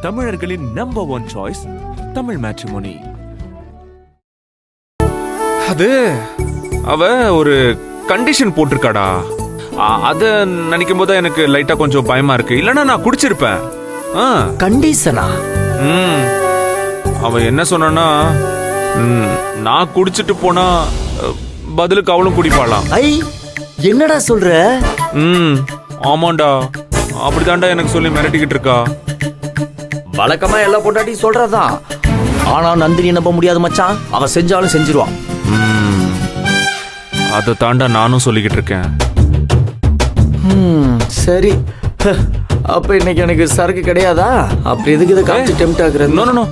தமிழர்களின் number 1 choice Tamil matrimony. அது அவ ஒரு கண்டிஷன் போட்டிருக்காடா. அத நினைக்கும் போது எனக்கு லைட்டா கொஞ்சம் பயமா இருக்கு. இல்லனா நான் குடிச்சிருப்பேன். கண்டிஷனா? அவ என்ன சொன்னா, நான் குடிச்சிட்டு போனா பதிலுக்கு அவளும் குடிப்பாளாம். ஐ, என்னடா சொல்ற? ஆமாண்டா, அப்படிதான்டா எனக்கு சொல்லி மிரட்டிக்கிட்டு இருக்கா. வழக்கமா எல்லா பொண்டாட்டி சொல்றதான். ஆனா நந்தினி நம்ப முடியாது மச்சான். அவ செஞ்சாலும் செஞ்சிருவான். அதை தாண்டா நானும் சொல்லிக்கிட்டு இருக்கேன். சரி, அப்ப இன்னைக்கு எனக்கு சரக்கு கிடையாதா? அப்படி எதுக்கு இதை காமிச்சு டெம்ட் ஆகுறது? நோ,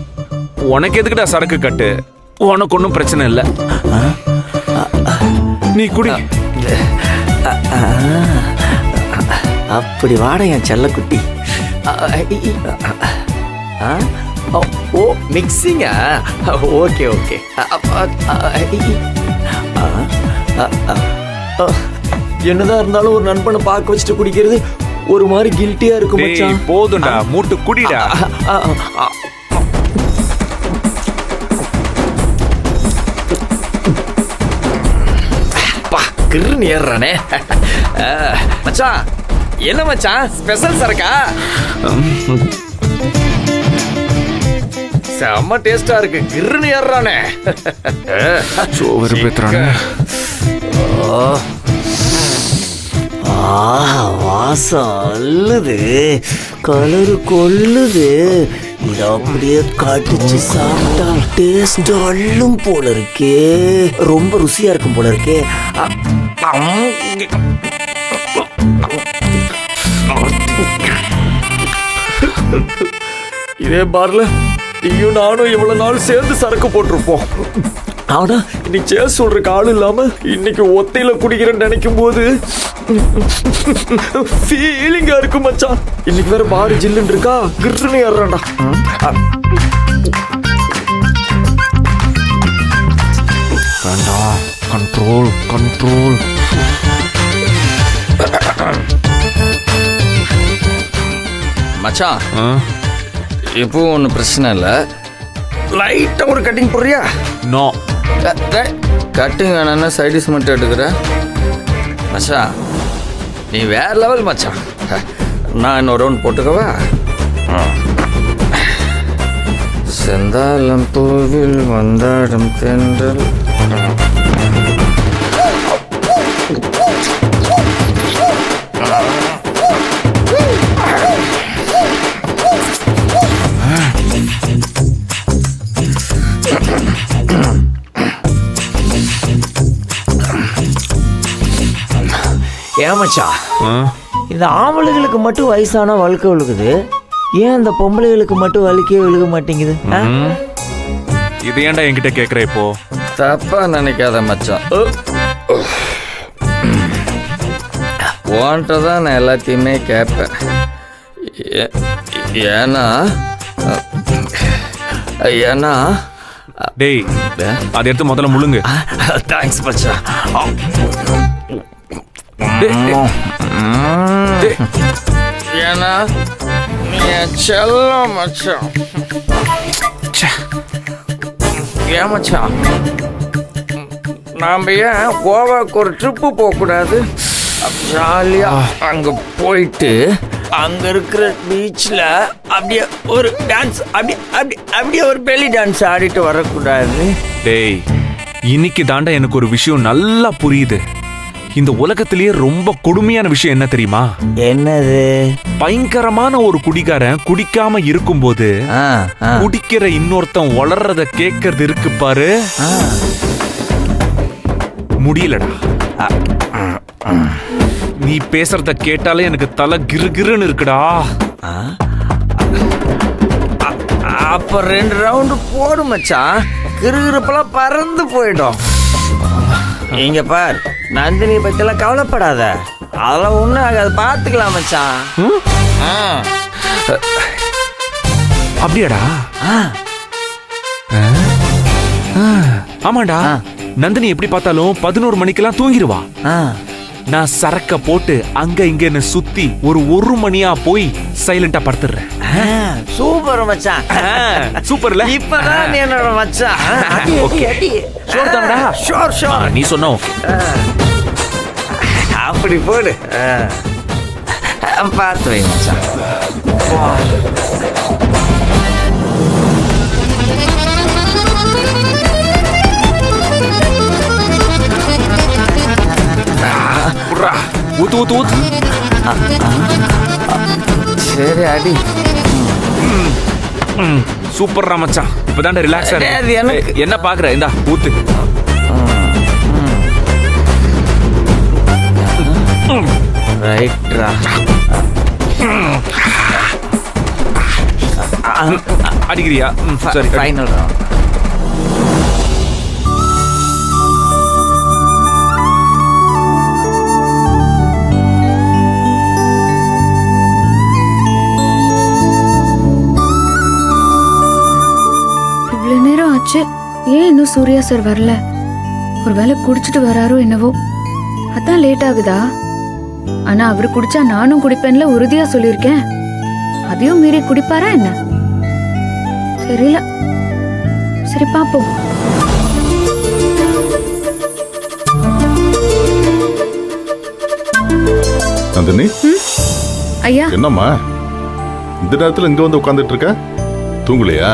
உனக்கு எதுக்குடா சரக்கு கட்டு? உனக்கு ஒன்றும் பிரச்சனை இல்லை, நீ குடி. அப்படி வாட என் செல்லக்குட்டி. ஓ, மிக்சிங்கா? Okay okay. என்னதான் இருந்தாலும் ஒரு நண்பனை பார்க்க வச்சுட்டு குடிக்கிறது ஒரு மாதிரி கில்ட்டியா இருக்கும் மச்சான். போதும்டா, மூட்டு குடிடா. கிருன்னு ஏறானே மச்சான். என்ன மச்சான், ஸ்பெஷல் சரக்கா? செம்ம டேஸ்டா இருக்கு. கிருன்னு ஏறானே. சோறு பேத்துறானே. வாசம் அல்லது கலரு கொல்லுது. இது அப்படியே கடிச்சு சாப்பிட்டா டேஸ்ட் அள்ளும் போல இருக்கே. ரொம்ப ருசியா இருக்கும் போல இருக்கே. இதே பார்ல நீயும் நானும் இவ்வளவு நாள் சேர்ந்து சரக்கு போட்டிருப்போம். ஆனா இன்னைக்கு சேர் சொல்றதுக்கு ஆள் இல்லாம இன்னைக்கு ஒத்தையில குடிக்கிறேன்னு நினைக்கும் போது ஃபீலிங்கா இருக்கு மச்சான். இன்னைக்கு வேற பாரு ஜில்லுன்னு இருக்கா. கிருன்னு ஏறான்டா. வேண்டாம், கண்ட்ரோல் கண்ட்ரோல். மச்சான், இப்போ ஒன்றும் பிரச்சனை இல்லை. லைட்டா ஒரு கட்டிங் போடுறியா? நோ, கட்டிங் வேணா சைடிஸ் மட்டும் எடுக்கிற மச்சான். நீ வேற லெவல் மச்சான். நான் இன்னொரு ரவுண்ட் போட்டுக்கவா? செந்தாளம் பூவில் வந்தாடும் தென்றல். ஏமாச்சா, இந்த ஆம்பளைகளுக்கு மட்டும் வயசான வழுக்க விழுகுது, ஏன் இந்த பொம்பளைகளுக்கு மட்டும் வலிக்கே விழுக மாட்டேங்குது? இது ஏன்டா என்கிட்ட கேக்குற? இப்போ தப்பா நினைக்காத மச்சான். உன்கிட்ட தான் நான் எல்லாத்தையுமே கேட்பேன். ஏன்னா டேய், அதை எடுத்து முதல்ல முழுங்கு. தேங்க்ஸ் மச்சான். ஏன்னா நீ செல்லம் மச்சான். ஏன் மச்சான், நாம ஏன் கோவாக்கு ஒரு ட்ரிப்பு போகக்கூடாது? ஜாலியா அங்க போயிட்டு அங்க இருக்கிற பீச்ல அப்படியே ஒரு டான்ஸ், அப்படியே ஒரு பெலி டான்ஸ் ஆடிட்டு வரக்கூடாது? டேய், இன்னைக்கு தாண்டா எனக்கு ஒரு விஷயம் நல்லா புரியுது. இந்த உலகத்திலேயே ரொம்ப கொடுமையான விஷயம் என்ன தெரியுமா? என்னது? பயங்கரமான ஒரு குடிகாரன் குடிக்காம இருக்கும்போது குடிக்கிற இன்னொருத்தன் வளர்றத கேட்கறது இருக்கு பாரு. முடியலடா. நீ பேசுறத கேட்டாலே எனக்கு தலை கிருகிருன்னு இருக்குடா. அப்ப 2 ரவுண்டு போடு மச்சான். கிருகிருப்பெல்லாம் பறந்து போயிடும். இங்க பார், நந்தினி பத்தியெல்லாம் கவலைப்படாத. அதெல்லாம் ஒண்ணும் ஆகாது, பாத்துக்கலாம் மச்சான். அப்படியாடா? ஆமாண்டா, நந்தினி எப்படி பார்த்தாலும் 11 மணிக்கெல்லாம் தூங்கிடுவா. நான் சரக்க போட்டு அங்க இங்கன்னு சுத்தி ஒரு மணியா போய் சைலண்டா படுத்துறேன். சூப்பர் மச்சான். சூப்பர்ல. இப்பதான் நீ என்னோட மச்சான். அடி, அடி, அடி. ஷோர் தானடா? Sure sure. நீ சொன்னா ஓகே. அப்படி போடு. பார்த்து வை மச்சான். புர்ரா. ஊத்து ஊத்து ஊத்து. சரி அடி. சூப்பர்ரா மச்சான். இப்பதான்டா ரிலாக்ஸா அது இருக்கு. எனக்கு- என்ன பாக்குற? இந்தா ஊத்து. ரைட்ரா. அடிக்கிறியா? சரி. Final round. இவ்வளவு நேரம் ஆச்சு, ஏன் இன்னும் சூர்யா சார் வரல? ஒருவேளை குடிச்சிட்டு வராரோ என்னவோ, அதான் லேட் ஆகுதா? ஆனா அவரு குடிச்சா நானும் குடிப்பேன்ல உறுதியா சொல்லியிருக்கேன். அதையும் மீறி குடிப்பாரா என்ன? தெரியல. சரி பாப்போம். நந்தினி, ஐயா, என்னம்மா இந்த நேரத்துல இங்க வந்து உட்கார்ந்துட்டு இருக்க? தூங்கலையா?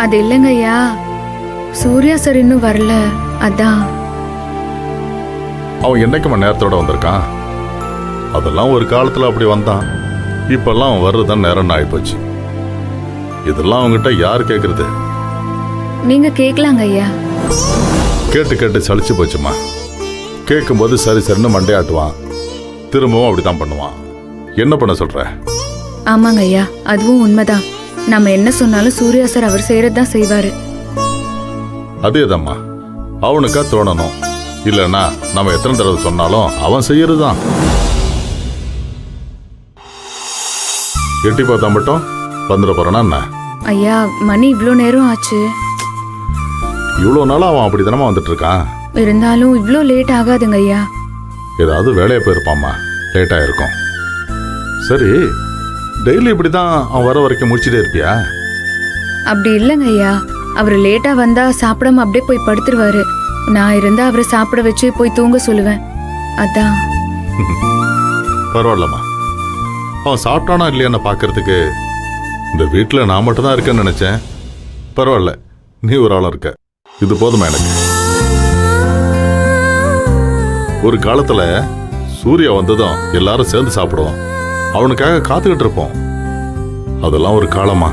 அது இல்லைங்க ஐயா, சூர்யா சார் இன்னும் வரல, அதான். அவன் என்னைக்குமா நேரத்தோட வந்திருக்கான்? அதெல்லாம் ஒரு காலத்துல அப்படி வந்தான். இப்பெல்லாம் அவன் வர்றதுதான் நேரம் ஆயிப்போச்சு. இதெல்லாம் அவங்ககிட்ட யார் கேக்குறது? நீங்க கேக்கலாங்க ஐயா. கேட்டு கேட்டு சலிச்சு போச்சுமா. கேட்கும்போது சரி சரின்னு மண்டையாட்டுவான், திரும்பவும் அப்படிதான் பண்ணுவான். என்ன பண்ண சொல்ற? ஆமாங்க ஐயா, அதுவும் உண்மைதான். நம்ம என்ன சொன்னாலும் சூர்யா சார் அவர் செய்யறதுதான் செய்வாரு. அதேதாம்மா, அவனுக்கா தோணணும். இல்லைன்னா நம்ம எத்தனை தடவை சொன்னாலும் அவன் செய்யறதுதான். எட்டி பார்த்தா மட்டும் வந்துட போறானா என்ன? ஐயா, மணி இவ்ளோ நேரம் ஆச்சு. இவ்வளோ நாளா அவன் அப்படி தானமா வந்துட்டு இருக்கான். இருந்தாலும் இவ்ளோ லேட் ஆகாதுங்க ஐயா. ஏதாவது வேலையை போயிருப்பாம்மா, லேட் ஆயிருக்கும். சரி, டெய்லி இப்படிதான் அவன் வர வரைக்கும் முடிச்சுட்டே இருப்பியா? அப்படி இல்லைங்க ஐயா, அவர் லேட்டா வந்தா சாப்பிடாம அப்படியே போய் படுத்துருவாரு. நான் இருந்தா அவரை சாப்பிட வச்சு போய் தூங்க சொல்லுவேன், அதான். பரவாயில்லம்மா, அவன் சாப்பிட்டானா இல்லையான்னு பார்க்கறதுக்கு இந்த வீட்டில் நான் மட்டும் தான் இருக்கேன்னு நினைச்சேன். பரவாயில்ல, நீ ஒரு ஆளும் இருக்க, இது போதுமா எனக்கு. ஒரு காலத்துல சூர்யா வந்ததும் எல்லாரும் சேர்ந்து சாப்பிடுவோம், அவனுக்காக காத்துக்கிட்டு இருப்போம். அதெல்லாம் ஒரு காலமா.